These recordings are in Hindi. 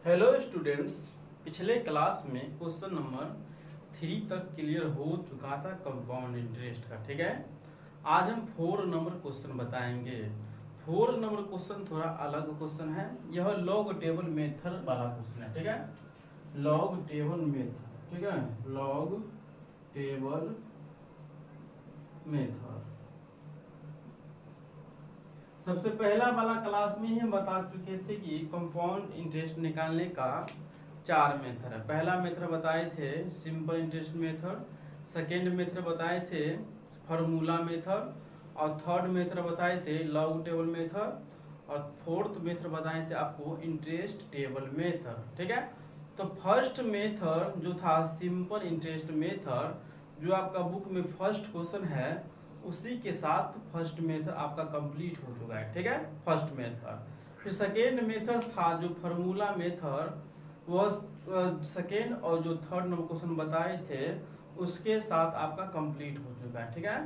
हेलो स्टूडेंट्स, पिछले क्लास में क्वेश्चन नंबर 3 तक क्लियर हो चुका था कंपाउंड इंटरेस्ट का। ठीक है, आज हम 4 नंबर क्वेश्चन बताएंगे। 4 नंबर क्वेश्चन थोड़ा अलग क्वेश्चन है। यह लॉग टेबल मेथड वाला क्वेश्चन है। ठीक है, लॉग टेबल मेथड। ठीक है, लॉग टेबल मेथड सबसे पहला वाला क्लास में ही हम बता चुके थे कि कंपाउंड इंटरेस्ट निकालने का 4 मेथड है। पहला मेथड बताए थे simple interest method, second method बताए थे फार्मूला मेथड, और थर्ड मेथड बताए थे लॉग टेबल मेथड, और फोर्थ मेथड बताए थे आपको इंटरेस्ट टेबल मेथड। ठीक है, तो फर्स्ट मेथड जो था सिंपल इंटरेस्ट मेथड, जो आपका बुक में फर्स्ट क्वेश्चन है, उसी के साथ फर्स्ट मेथड आपका कंप्लीट हो चुका है। ठीक है, फर्स्ट मेथड। फिर सेकेंड मेथड था जो फार्मूला मेथड, वह सेकेंड और जो थर्ड नंबर क्वेश्चन बताए थे उसके साथ आपका कंप्लीट हो चुका है। ठीक है,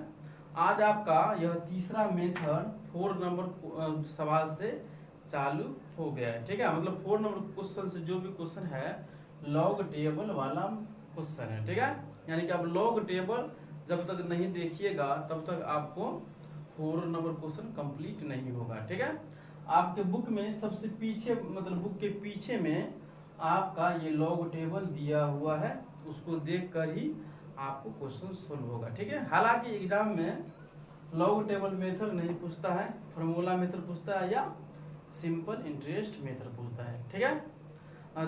आज आपका यह तीसरा मेथड 4 नंबर सवाल से चालू हो गया है। ठीक है, मतलब 4 नंबर क्वेश्चन से जो भी क्वेश्चन है लॉग टेबल वाला क्वेश्चन है। ठीक है, यानी कि आप लॉग टेबल जब तक नहीं देखिएगा तब तक आपको 4 नंबर क्वेश्चन कंप्लीट नहीं होगा। ठीक है, आपके बुक में सबसे पीछे, मतलब बुक के पीछे में आपका ये लॉग टेबल दिया हुआ है, उसको देखकर ही आपको क्वेश्चन सोल्व होगा। ठीक है, हालांकि एग्जाम में लॉग टेबल मेथड नहीं पूछता है, फार्मूला मेथड पूछता है या सिंपल इंटरेस्ट मेथड पूछता है। ठीक है,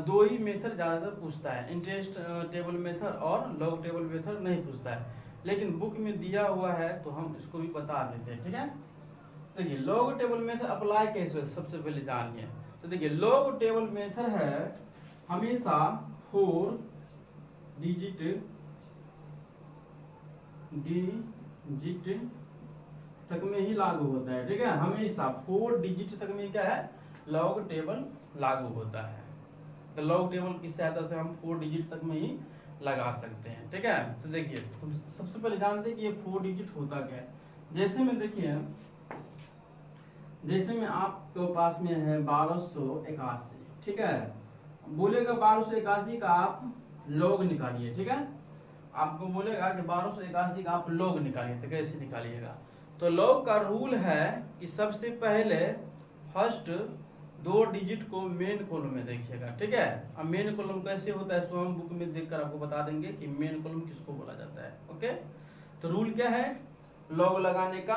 दो ही मेथड ज़्यादातर पूछता है, इंटरेस्ट टेबल मेथड और लॉग टेबल मेथड नहीं पूछता है, लेकिन बुक में दिया हुआ है तो हम इसको भी बता देते हैं। ठीक है, देखिए लॉग टेबल मेथड अप्लाई कैसे, सबसे पहले जानिए। तो देखिए लॉग टेबल मेथड है हमेशा 4 डिजिट तक में ही लागू होता है। ठीक है, हमेशा 4 डिजिट तक में क्या है, लॉग टेबल लागू होता है। तो लॉग टेबल की सहायता से हम 4 डिजिट तक में ही लगा सकते हैं। ठीक है, तो देखिए तो सबसे पहले जानते हैं कि ये 4 डिजिट होता क्या है। जैसे में देखिए, जैसे में आपके पास में है 1281। ठीक है, बोलेगा 1281 का आप लॉग निकालिए। ठीक है, आपको बोलेगा कि 1281 का आप लॉग निकालिए, तो कैसे निकालिएगा। तो लॉग का रूल है कि सबसे पहले फर्स्ट 2 डिजिट को मेन कॉलम में देखिएगा। ठीक है, अब मेन कॉलम कैसे होता है सो हम बुक में देखकर आपको बता देंगे कि मेन कॉलम किसको बोला जाता है। ओके, तो रूल क्या है लॉग लगाने का,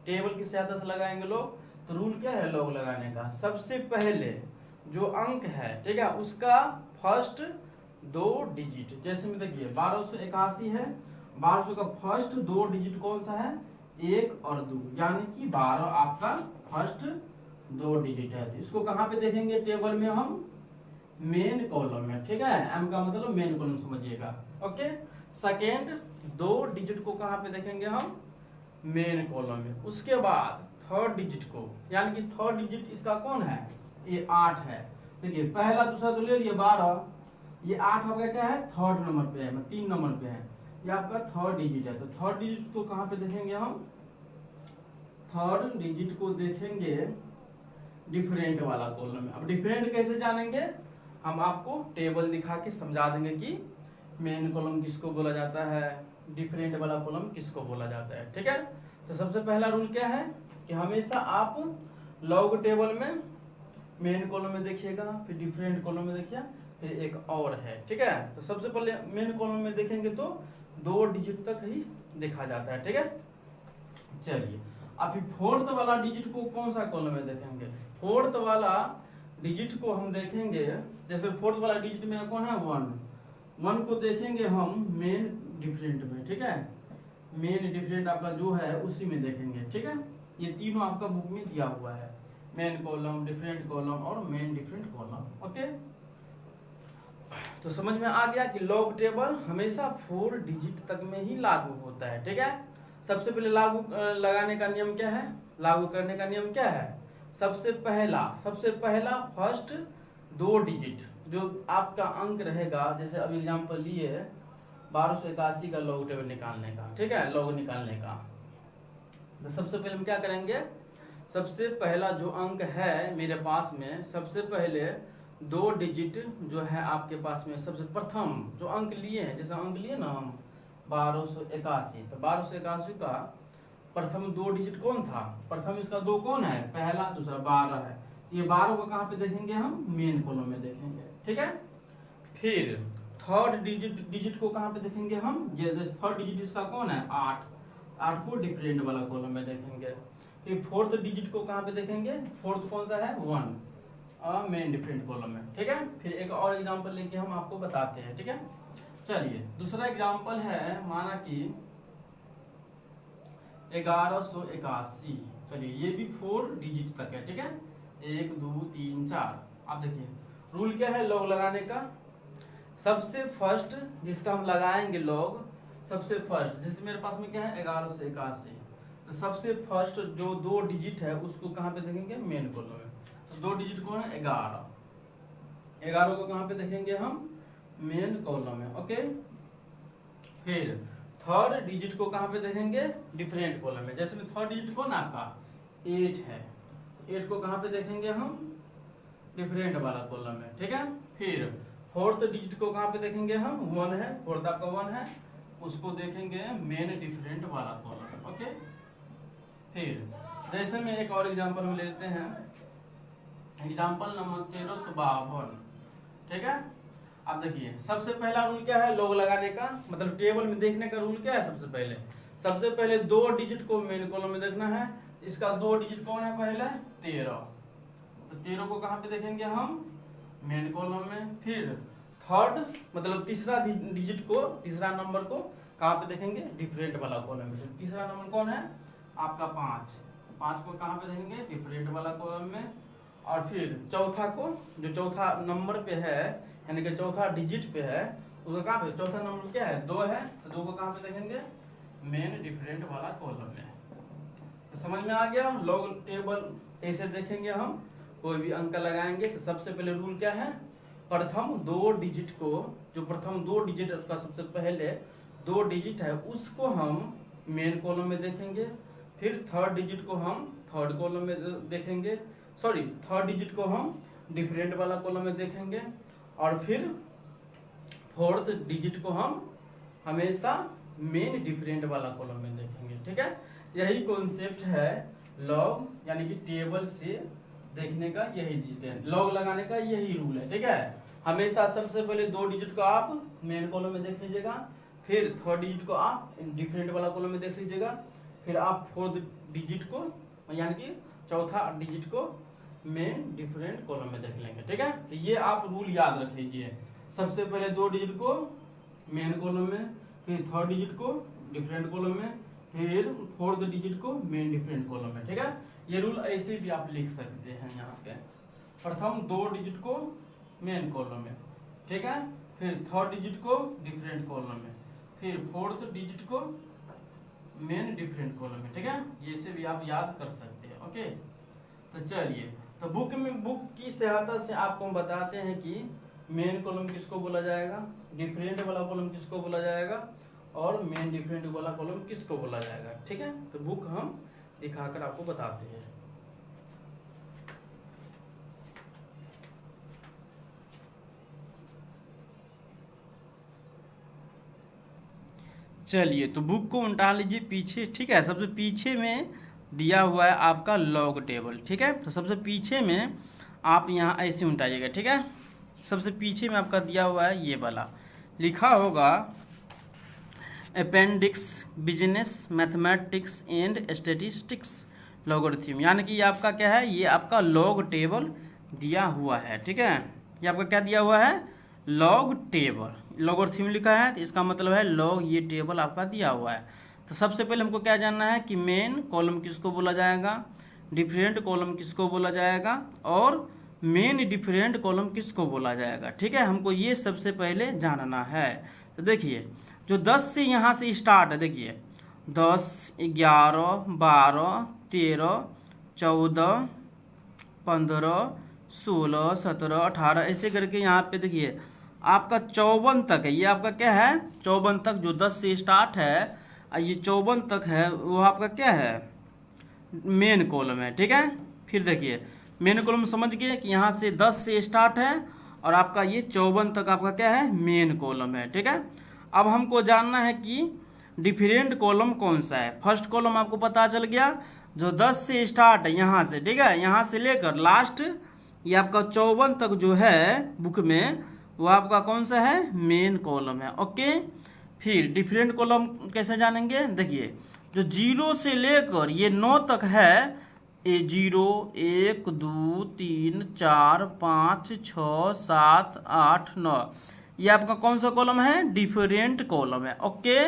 टेबल की सहायता से लगाएंगे लॉग। तो रूल क्या है लॉग लगाने का, सबसे पहले जो अंक है, ठीक है, उसका फर्स्ट 2 डिजिट। जैसे में देखिए 1281 है, 1200 का फर्स्ट 2 डिजिट कौन सा है, 1 और 2, यानी कि 12 आपका फर्स्ट 2 डिजिट है। तो इसको कहाँ पे देखेंगे टेबल में, हम मेन कॉलम में। ठीक है, एम का मतलब मेन कॉलम समझिएगा। ओके, सेकेंड 2 डिजिट को कहाँ पे देखेंगे हम, मेन कॉलम में। उसके बाद थर्ड डिजिट को, यानी कि थर्ड डिजिट इसका कौन है, ये 8 है। देखिए पहला दूसरा तो ले लिए 12, ये 8 आपका क्या है, थर्ड नंबर पे है, 3 नंबर पे है, ये आपका थर्ड डिजिट है। तो थर्ड डिजिट को कहाँ पे देखेंगे हम, थर्ड डिजिट को देखेंगे डिफरेंट वाला कॉलम में। अब डिफरेंट कैसे जानेंगे, हम आपको टेबल दिखा के समझा देंगे कि मेन कॉलम किसको बोला जाता है, डिफरेंट वाला कॉलम किसको बोला जाता है। ठीक है, तो सबसे पहला रूल क्या है कि हमेशा आप लॉग टेबल में मेन कॉलम में देखिएगा, फिर डिफरेंट कॉलम में देखिए, फिर एक और है। ठीक है, तो सबसे पहले मेन कॉलम में देखेंगे तो 2 डिजिट तक ही देखा जाता है। ठीक है, चलिए अब फिर फोर्थ वाला डिजिट को कौन सा कॉलम में देखेंगे, फोर्थ वाला डिजिट को हम देखेंगे, जैसे फोर्थ वाला डिजिट में कौन है 1 को देखेंगे हम मेन डिफरेंट में। ठीक है, मेन डिफरेंट आपका जो है उसी में देखेंगे। ठीक है, ये तीनों आपका बुक में दिया हुआ है, मेन कॉलम, डिफरेंट कॉलम और मेन डिफरेंट कॉलम। ओके, तो समझ में आ गया कि लॉग टेबल हमेशा 4 डिजिट तक में ही लागू होता है। ठीक है, सबसे पहले लागू लगाने का नियम क्या है, लागू करने का नियम क्या है, सबसे पहला फर्स्ट 2 डिजिट जो आपका अंक रहेगा, जैसे अब एग्जांपल लिए 1281 का लॉग टेबल निकालने का। ठीक है, लॉग निकालने का तो सबसे पहले हम क्या करेंगे, सबसे पहला जो अंक है मेरे पास में, सबसे पहले दो डिजिट जो है आपके पास में सबसे प्रथम जो अंक लिए हैं, जैसे अंक लिए ना हम 1281, तो 1281 का प्रथम दो डिजिट कौन था? प्रथम इसका दो कौन है? पहला, दूसरा 12 है। ये 12 को कहाँ पे देखेंगे हम? मेन कॉलम में देखेंगे, ठीक है। फिर थर्ड डिजिट को कहाँ पे देखेंगे हम? ये थर्ड डिजिट इसका कौन है? 8 को डिफरेंट वाला कॉलम में देखेंगे। फिर फोर्थ डिजिट को कहाँ पे देखेंगे? फोर्थ कौन सा है? 1 मेन डिफरेंट कॉलम में, ठीक है। फिर एक और एग्जांपल लेके हम आपको बताते हैं, ठीक है। चलिए दूसरा एग्जांपल है, माना कि 1181। चलिए ये भी 4 डिजिट तक है, ठीक है। 1 2 3 4। आप देखिए रूल क्या है लॉग लगाने का। सबसे फर्स्ट जिसका हम लगाएंगे लॉग, सबसे फर्स्ट जैसे मेरे पास में क्या है 1181, तो सबसे फर्स्ट जो दो डिजिट है उसको कहाँ पे देखेंगे? मेन कॉलम में। तो दो डिजिट कौन है? 11 को कहाँ पे देखेंगे हम? मेन कॉलम में, ओके। फिर थर्ड डिजिट को कहाँ पे देखेंगे? डिफरेंट कॉलम में। जैसे में थर्ड डिजिट कौन आपका 8 है, 8 को कहाँ पे देखेंगे हम? डिफरेंट वाला कॉलम में, ठीक है। फिर फोर्थ डिजिट को कहाँ पे देखेंगे हम? 1 है, फोर्थ आपका 1 है, उसको देखेंगे मेन डिफरेंट वाला कॉलम में, ओके। फिर जैसे में एक और एग्जांपल हम लेते हैं, एग्जांपल नंबर 1352, ठीक है। आप देखिए सबसे पहला रूल क्या है लॉग लगाने का, मतलब टेबल में देखने का रूल क्या है? सबसे पहले दो डिजिट को मेन कॉलम में देखना है। इसका दो डिजिट कौन है? पहले 13, तो 13 को कहाँ पे देखेंगे हम? मेन कॉलम में। फिर थर्ड मतलब तीसरा डिजिट को, तीसरा नंबर को कहाँ पे देखेंगे? डिफरेंट वाला कॉलम में। तीसरा नंबर कौन है आपका? 5 को कहाँ पे देखेंगे? डिफरेंट वाला कॉलम में। और फिर चौथा को, जो चौथा नंबर पे है यानी कि चौथा डिजिट पे है, उसका कहाँ पे? चौथा नंबर क्या है? 2 है, तो 2 को कहाँ पे देखेंगे? मेन डिफरेंट वाला कॉलम में। तो समझ में आ गया लॉग टेबल कैसे देखेंगे हम? कोई भी अंक लगाएंगे तो सबसे पहले रूल क्या है? प्रथम दो डिजिट को, जो प्रथम दो डिजिट है उसका सबसे पहले दो डिजिट है उसको हम मेन कॉलम में देखेंगे। फिर थर्ड डिजिट को हम थर्ड कॉलम में देखेंगे, सॉरी थर्ड डिजिट को हम डिफरेंट वाला कॉलम में देखेंगे। और फिर फोर्थ डिजिट को हम हमेशा मेन डिफरेंट वाला कॉलम में देखेंगे, ठीक है। यही कॉन्सेप्ट है लॉग यानी कि टेबल से देखने का, यही डिजिट लॉग लगाने का यही रूल है, ठीक है। हमेशा सबसे पहले दो डिजिट को आप मेन कॉलम में देख लीजिएगा, फिर थर्ड डिजिट को आप डिफरेंट वाला कॉलम में देख लीजिएगा, फिर आप फोर्थ डिजिट को यानी कि चौथा डिजिट को मेन डिफरेंट कॉलम में देख लेंगे, ठीक है। तो ये आप रूल याद रख लीजिए, सबसे पहले दो डिजिट को मेन कॉलम में, फिर थर्ड डिजिट को डिफरेंट कॉलम में, फिर फोर्थ डिजिट को मेन डिफरेंट कॉलम में, ठीक है। ये रूल ऐसे भी आप लिख सकते हैं यहाँ पे, प्रथम दो डिजिट को मेन कॉलम में, ठीक है, फिर थर्ड डिजिट को डिफरेंट कॉलम में, फिर फोर्थ डिजिट को मेन डिफरेंट कॉलम में, ठीक है। ये से भी आप याद कर सकते हैं, ओके। तो चलिए, तो बुक की सहायता से आपको हम बताते हैं कि मेन कॉलम किसको बोला जाएगा, डिफरेंट वाला कॉलम किसको बोला जाएगा और मेन डिफरेंट वाला कॉलम किसको बोला जाएगा, ठीक है। तो बुक हम दिखाकर आपको बताते हैं। चलिए, तो बुक को उल्टा लीजिए पीछे, ठीक है। सबसे पीछे में दिया हुआ है आपका लॉग टेबल, ठीक है। तो सबसे पीछे में आप यहाँ ऐसे उल्टाइएगा, ठीक है। सबसे पीछे में आपका दिया हुआ है ये वाला, लिखा होगा appendix business mathematics and statistics logarithm, यानी कि ये आपका क्या है? ये आपका लॉग टेबल दिया हुआ है, ठीक है। ये आपका क्या दिया हुआ है? लॉग टेबल, लॉगरिथम लिखा है तो इसका मतलब है लॉग, ये टेबल आपका दिया हुआ है। तो सबसे पहले हमको क्या जानना है कि मेन कॉलम किसको बोला जाएगा, डिफरेंट कॉलम किसको बोला जाएगा और मेन डिफरेंट कॉलम किसको बोला जाएगा, ठीक है। हमको ये सबसे पहले जानना है। तो देखिए, जो 10 से यहाँ से स्टार्ट है, देखिए 10, 11, 12, 13, 14, 15, 16, 17, 18 ऐसे करके यहाँ पे देखिए आपका 54 तक है। ये आपका क्या है? 54 तक, जो 10 से स्टार्ट है ये 54 तक है, वो आपका क्या है? मेन कॉलम है, ठीक है। फिर देखिए मेन कॉलम समझ गए कि यहाँ से 10 से स्टार्ट है और आपका ये 54 तक आपका क्या है, मेन कॉलम है। ठीक है, अब हमको जानना है कि डिफरेंट कॉलम कौन सा है। फर्स्ट कॉलम आपको पता चल गया, जो 10 से स्टार्ट है यहाँ से, ठीक है, यहाँ से लेकर लास्ट ये आपका 54 तक जो है बुक में, वो आपका कौन सा है, मेन कॉलम है। ओके, फिर डिफरेंट कॉलम कैसे जानेंगे, देखिए जो 0 से लेकर ये 9 तक है, ये 0 1 2 3 4 5 6 7 8 9, ये आपका कौन सा कॉलम है, डिफरेंट कॉलम है। ओके,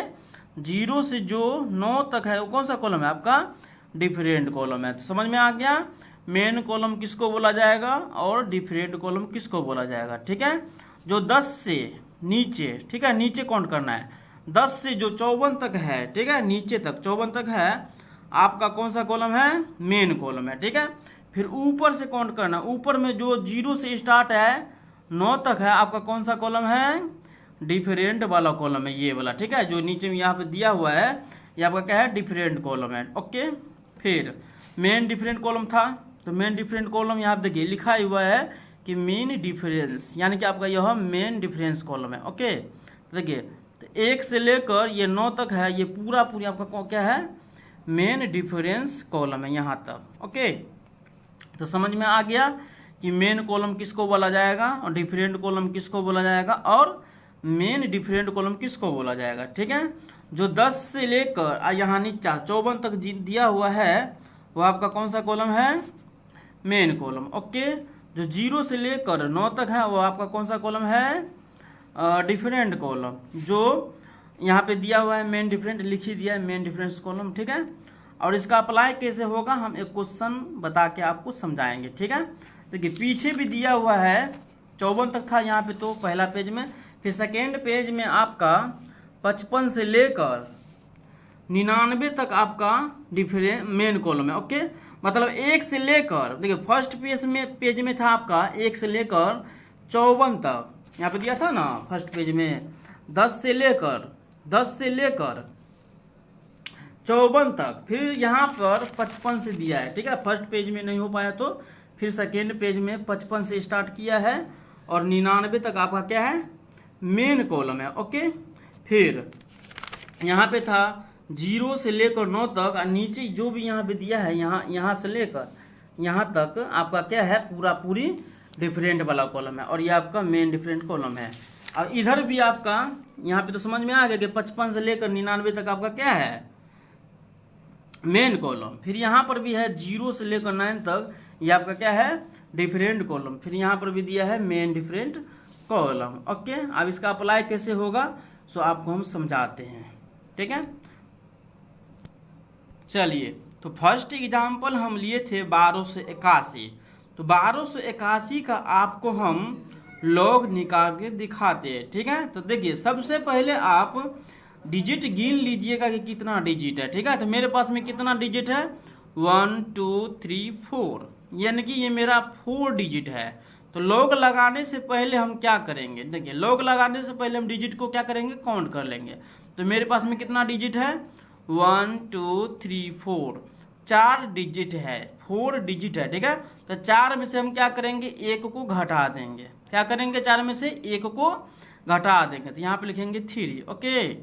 0 से जो 9 तक है वो कौन सा कॉलम है, आपका डिफरेंट कॉलम है। तो समझ में आ गया, मेन कॉलम किसको बोला जाएगा और डिफरेंट कॉलम किसको बोला जाएगा। ठीक है, जो 10 से नीचे, ठीक है, नीचे काउंट करना है, 10 से जो 54 तक है, ठीक है, नीचे तक 54 तक है, आपका कौन सा कॉलम है, मेन कॉलम है। ठीक है, फिर ऊपर से काउंट करना, ऊपर में जो 0 से स्टार्ट है 9 तक है, आपका कौन सा कॉलम है, डिफरेंट वाला कॉलम है, ये वाला। ठीक है, जो नीचे में यहाँ पे दिया हुआ है ये आपका क्या है, डिफरेंट कॉलम है। ओके, फिर मेन डिफरेंट कॉलम था, तो मेन डिफरेंट कॉलम यहाँ पे देखिए लिखा हुआ है कि मेन डिफरेंस, यानी कि आपका यह मेन डिफरेंस कॉलम है। ओके, देखिए तो 1 से लेकर ये 9 तक है, ये पूरा आपका क्या है, मेन डिफरेंस कॉलम है यहाँ तक। ओके, तो समझ में आ गया कि मेन कॉलम किसको बोला जाएगा और डिफरेंट कॉलम किसको बोला जाएगा और मेन डिफरेंट कॉलम किसको बोला जाएगा। ठीक है, जो 10 से लेकर यहाँ नीचा 54 तक दिया हुआ है वो आपका कौन सा कॉलम है, मेन कॉलम। ओके, जो 0 से लेकर 9 तक है वो आपका कौन सा कॉलम है, डिफरेंट कॉलम। जो यहाँ पे दिया हुआ है मेन डिफरेंट, लिख ही दिया है मेन डिफरेंस कॉलम। ठीक है, और इसका अप्लाई कैसे होगा हम एक क्वेश्चन बता के आपको समझाएंगे। ठीक है, देखिए पीछे भी दिया हुआ है 54 तक था यहाँ पे, तो पहला पेज में, फिर सेकेंड पेज में आपका 55 से लेकर 99 तक आपका डिफरेंट मेन कॉलम है। ओके, मतलब 1 से लेकर, देखिए फर्स्ट पेज में था आपका 1 से लेकर 54 तक, यहाँ पे दिया था ना फर्स्ट पेज में 10 से लेकर 54 तक, फिर यहाँ पर 55 से दिया है। ठीक है, फर्स्ट पेज में नहीं हो पाया तो फिर सेकेंड पेज में 55 से स्टार्ट किया है और 99 तक आपका क्या है, मेन कॉलम है। ओके, फिर यहाँ पे था 0 से लेकर 9 तक, और नीचे जो भी यहाँ पे दिया है यहाँ से लेकर यहाँ तक आपका क्या है, पूरी डिफरेंट वाला कॉलम है और ये आपका मेन डिफरेंट कॉलम है। और इधर भी आपका यहाँ पे तो समझ में आ गया कि 55 से लेकर 99 तक आपका क्या है, मेन कॉलम। फिर यहाँ पर भी है 0 से लेकर 9 तक, ये आपका क्या है, डिफरेंट कॉलम। फिर यहाँ पर भी दिया है मेन डिफरेंट कॉलम। ओके, अब इसका अप्लाई कैसे होगा सो आपको हम समझाते हैं। ठीक है, चलिए, तो फर्स्ट एग्जाम्पल हम लिए थे 1281, तो 1281 का आपको हम लॉग निकाल के दिखाते हैं। ठीक है, तो देखिए सबसे पहले आप डिजिट गिन लीजिएगा कि कितना डिजिट है। ठीक है, तो मेरे पास में कितना डिजिट है, 1 2 3 4, यानी कि ये मेरा 4 डिजिट है। तो लॉग लगाने से पहले हम क्या करेंगे, देखिए लॉग लगाने से पहले हम डिजिट को क्या करेंगे, काउंट कर लेंगे। तो मेरे पास में कितना डिजिट है, 1 2 3 4, 4 डिजिट है, 4 डिजिट है। ठीक है, तो 4 में से हम क्या करेंगे, 1 को घटा देंगे। क्या करेंगे, 4 में से 1 को घटा देंगे, तो यहाँ पे लिखेंगे 3। ओके,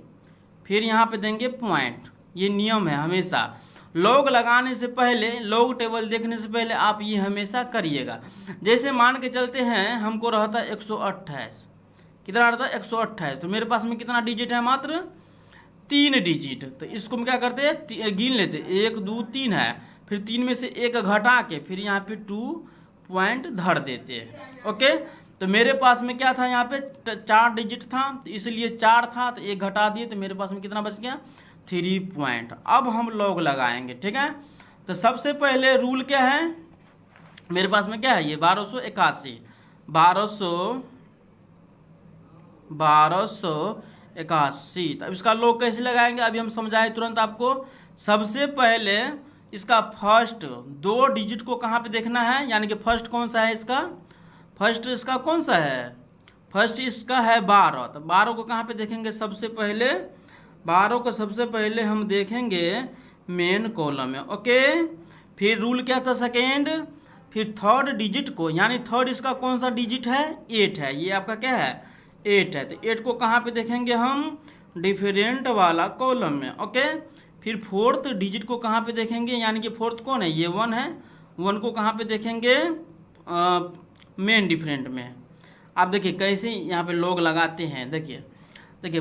फिर यहाँ पे देंगे पॉइंट। ये नियम है, हमेशा लॉग लगाने से पहले, लॉग टेबल देखने से पहले आप ये हमेशा करिएगा। जैसे मान के चलते हैं हमको रहता है 128, कितना रहता है 128, तो मेरे पास में कितना डिजिट है, मात्र 3 डिजिट। तो इसको हम क्या करते हैं, गिन लेते, 1 2 3 है, फिर 3 में से 1 घटा के फिर यहाँ पे 2 पॉइंट धर देते हैं। ओके, तो मेरे पास में क्या था, यहाँ पे 4 डिजिट था, तो इसलिए 4 था तो 1 घटा दिए, तो मेरे पास में कितना बच गया, 3 पॉइंट। अब हम लॉग लगाएंगे। ठीक है, तो सबसे पहले रूल क्या है, मेरे पास में क्या है, ये 1281, 1281। तो अब इसका लॉग कैसे लगाएंगे, अभी हम समझाए तुरंत आपको। सबसे पहले इसका फर्स्ट 2 डिजिट को कहाँ पे देखना है, यानी कि फर्स्ट कौन सा है इसका, फर्स्ट इसका कौन सा है, फर्स्ट इसका है 12। तो 12 को कहाँ पे देखेंगे, सबसे पहले 12 को सबसे पहले हम देखेंगे मेन कॉलम में। ओके, फिर रूल क्या था, सेकेंड, फिर थर्ड डिजिट को, यानी थर्ड इसका कौन सा डिजिट है, 8 है, ये आपका क्या है 8 है, तो 8 को कहाँ पे देखेंगे हम, डिफरेंट वाला कॉलम में। ओके, फिर फोर्थ डिजिट को कहाँ पे देखेंगे, यानी कि फोर्थ कौन है, ये 1 है, 1 को कहाँ पे देखेंगे, मेन डिफरेंट में। आप देखिए कैसे यहाँ पे लोग लगाते हैं, देखिए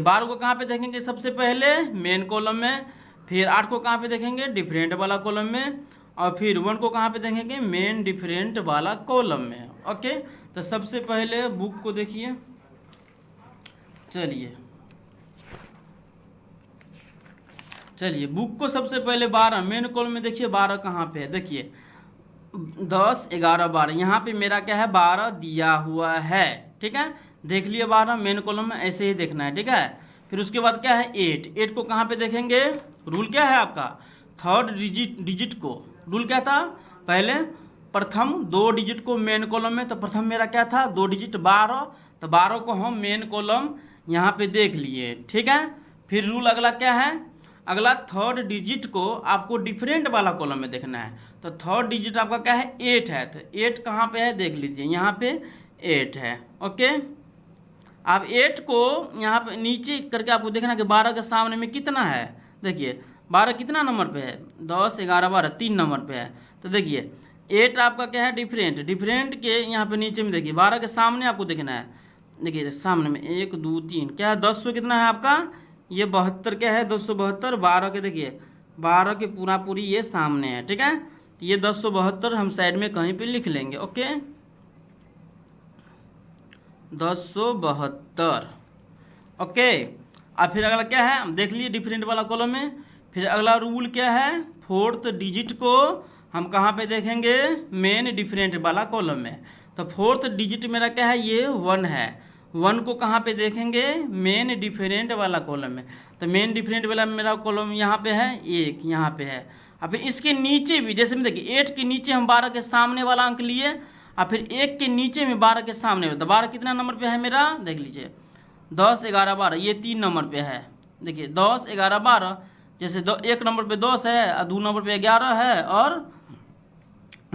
12 को कहाँ पे देखेंगे, सबसे पहले मेन कॉलम में, फिर 8 को कहाँ पे देखेंगे, डिफरेंट वाला कॉलम में, और फिर 1 को कहाँ पे देखेंगे, मेन डिफरेंट वाला कॉलम में। ओके, तो सबसे पहले बुक को देखिए, चलिए बुक को सबसे पहले 12 मेन कॉलम में देखिए, 12 कहाँ पे है, देखिए 10 11 12, यहाँ पे मेरा क्या है 12 दिया हुआ है, ठीक है, देख लिए 12 मेन कॉलम में, ऐसे ही देखना है, ठीक है। फिर उसके बाद क्या है 8 को कहाँ पे देखेंगे, रूल क्या है आपका, थर्ड डिजिट को, रूल क्या था, पहले प्रथम 2 डिजिट को मेन कॉलम में, तो प्रथम मेरा क्या था 2 डिजिट 12, तो 12 को हम मेन कॉलम यहाँ पे देख लिए, ठीक है। फिर रूल अगला क्या है, अगला थर्ड डिजिट को आपको डिफरेंट वाला कॉलम में देखना है, तो थर्ड डिजिट आपका क्या है 8 है, तो 8 कहाँ पे है देख लीजिए, यहाँ पे 8 है। ओके, अब 8 को यहाँ पे नीचे करके आपको देखना कि 12 के सामने में कितना है, देखिए 12 कितना नंबर पे है, 10 11 12 3 नंबर पे है, तो देखिए 8 आपका क्या है डिफरेंट के यहाँ पे नीचे में देखिए 12 के सामने आपको देखना है, देखिए सामने में 1 2 3 क्या है 200 कितना है आपका, ये 72 क्या है 272, 12 के देखिए 12 के पूरा पूरी ये सामने है, ठीक है, ये 272 हम साइड में कहीं पे लिख लेंगे। ओके, 272। ओके, अब फिर अगला क्या है, हम देख लिए डिफरेंट वाला कॉलम में। फिर अगला रूल क्या है, फोर्थ डिजिट को हम कहाँ पे देखेंगे, मेन डिफरेंट वाला कॉलम में, तो फोर्थ डिजिट मेरा क्या है ये 1 है, 1 को कहाँ पे देखेंगे, मेन डिफरेंट वाला कॉलम में, तो मेन डिफरेंट वाला मेरा कॉलम यहाँ पे है 1, यहाँ पे है। और फिर इसके नीचे भी जैसे में देखिए 8 के नीचे हम 12 के सामने वाला अंक लिए, और फिर 1 के नीचे में 12 के सामने, तो 12 कितना नंबर पे है मेरा, देख लीजिए 10 11 12, ये 3 नंबर पे है, देखिए 10 11 12, जैसे 1 नंबर पे 10 है, और 2 नंबर पे 11 है, और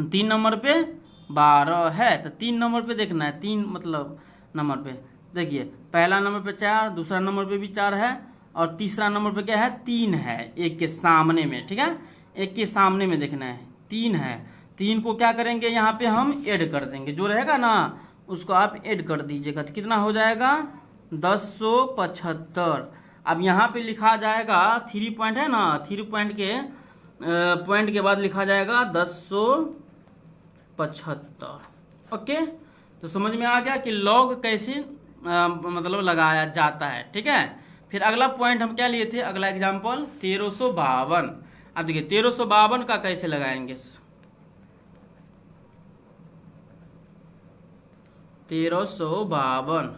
3 नंबर पे 12 है, तो 3 नंबर पे देखना है, 3 मतलब नंबर पे देखिए पहला नंबर पे 4, दूसरा नंबर पे भी 4 है, और तीसरा नंबर पे क्या है 3 है, 1 के सामने में, ठीक है, 1 के सामने में देखना है 3 है, 3 को क्या करेंगे यहाँ पे हम ऐड कर देंगे, जो रहेगा ना उसको आप ऐड कर दीजिएगा, तो कितना हो जाएगा 1075। अब यहाँ पे लिखा जाएगा 3 पॉइंट है ना, 3 पॉइंट के बाद लिखा जाएगा 1075। ओके, तो समझ में आ गया कि लॉग कैसे मतलब लगाया जाता है, ठीक है। फिर अगला पॉइंट हम क्या लिए थे, अगला एग्जाम्पल 1352। अब देखिए 1352 का कैसे लगाएंगे, 1352।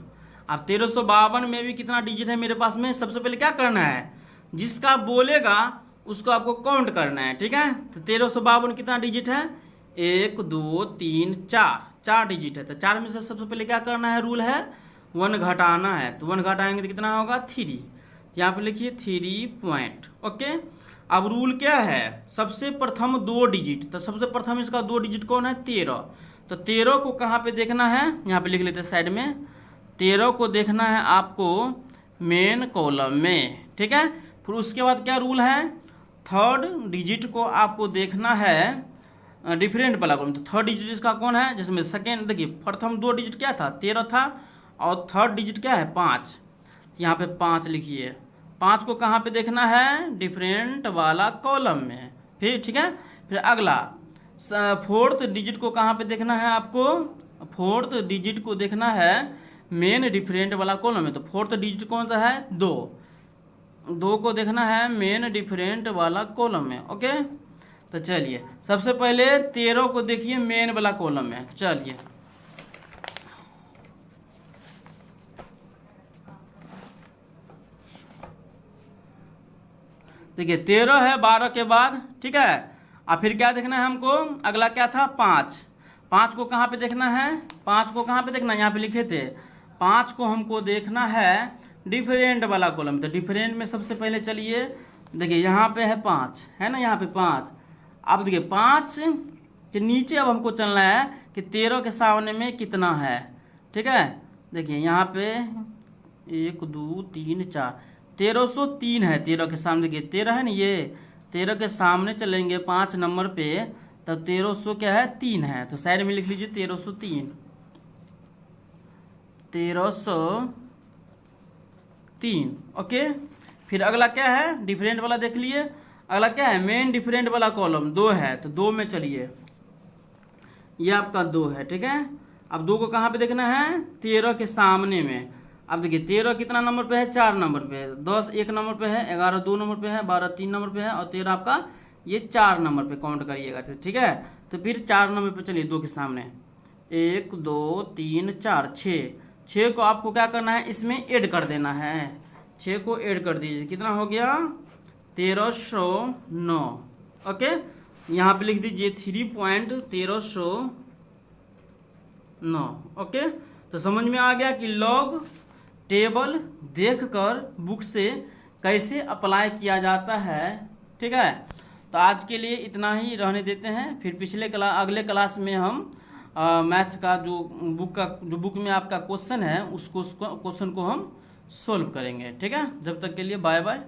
अब 1352 में भी कितना डिजिट है मेरे पास में, सबसे पहले क्या करना है, जिसका बोलेगा उसको आपको काउंट करना है, ठीक है। तो 1352 कितना डिजिट है, 1 2 3 4 डिजिट है, तो 4 में से सबसे पहले क्या करना है, रूल है 1 घटाना है, तो 1 घटाएंगे तो कितना होगा 3, यहाँ पे लिखिए 3 पॉइंट। ओके, अब रूल क्या है, सबसे प्रथम 2 डिजिट, तो सबसे प्रथम इसका 2 डिजिट कौन है 13, तो 13 को कहाँ पे देखना है, यहाँ पे लिख लेते हैं साइड में, 13 को देखना है आपको मेन कॉलम में, ठीक है। फिर उसके बाद क्या रूल है, थर्ड डिजिट को आपको देखना है डिफरेंट वाला कॉलम, तो थर्ड डिजिट इसका कौन है, जिसमें सेकेंड देखिए प्रथम 2 डिजिट क्या था 13 था, और थर्ड डिजिट क्या है 5, यहाँ पे 5 लिखिए, 5 को कहाँ पे देखना है, डिफरेंट वाला कॉलम में, फिर ठीक है। फिर अगला फोर्थ डिजिट को कहाँ पे देखना है आपको, फोर्थ डिजिट को देखना है मेन डिफरेंट वाला कॉलम में, तो फोर्थ डिजिट कौन सा है 2 को देखना है मेन डिफरेंट वाला कॉलम में। ओके, तो चलिए सबसे पहले 13 को देखिए मेन वाला कॉलम में, चलिए देखिए 13 है 12 के बाद, ठीक है। अब फिर क्या देखना है हमको, अगला क्या था 5 को कहाँ पे देखना है, 5 को कहाँ पे देखना है, यहाँ पे लिखे थे 5 को हमको देखना है डिफरेंट वाला कॉलम, तो डिफरेंट में सबसे पहले चलिए देखिए यहाँ पे है 5 है ना, यहाँ पे 5, अब देखिए 5 कि नीचे अब हमको चलना है कि 13 के सामने में कितना है। ठीक है, देखिए यहाँ पे 1 2 3 4 1303 है 13 के सामने। देखिए 13 है ना, ये 13 के सामने चलेंगे 5 नंबर पे, तो 1300 क्या है 3 है, तो साइड में लिख लीजिए 1303 1303। ओके, फिर अगला क्या है, डिफरेंट वाला देख लिए। अगला क्या है, मेन डिफरेंट वाला कॉलम 2 है, तो 2 में चलिए, ये आपका 2 है। ठीक है, अब 2 को कहाँ पे देखना है, 13 के सामने में। अब देखिए 13 कितना नंबर पे है, 4 नंबर पे है, 10 1 नंबर पे है, 11 2 नंबर पे है, 12 3 नंबर पे है, और 13 आपका ये 4 नंबर पे काउंट करिएगा। ठीक है, तो फिर 4 नंबर पे चलिए 2 के सामने 1 2 3 4 6 को आपको क्या करना है, इसमें ऐड कर देना है। 6 को ऐड कर दीजिए, कितना हो गया 1309। ओके, यहाँ पे लिख दीजिए 3.1309। ओके, तो समझ में आ गया कि लॉग टेबल देखकर बुक से कैसे अप्लाई किया जाता है। ठीक है, तो आज के लिए इतना ही रहने देते हैं, फिर अगले क्लास में हम मैथ का जो बुक में आपका क्वेश्चन है, उस क्वेश्चन को हम सोल्व करेंगे। ठीक है, जब तक के लिए बाय बाय।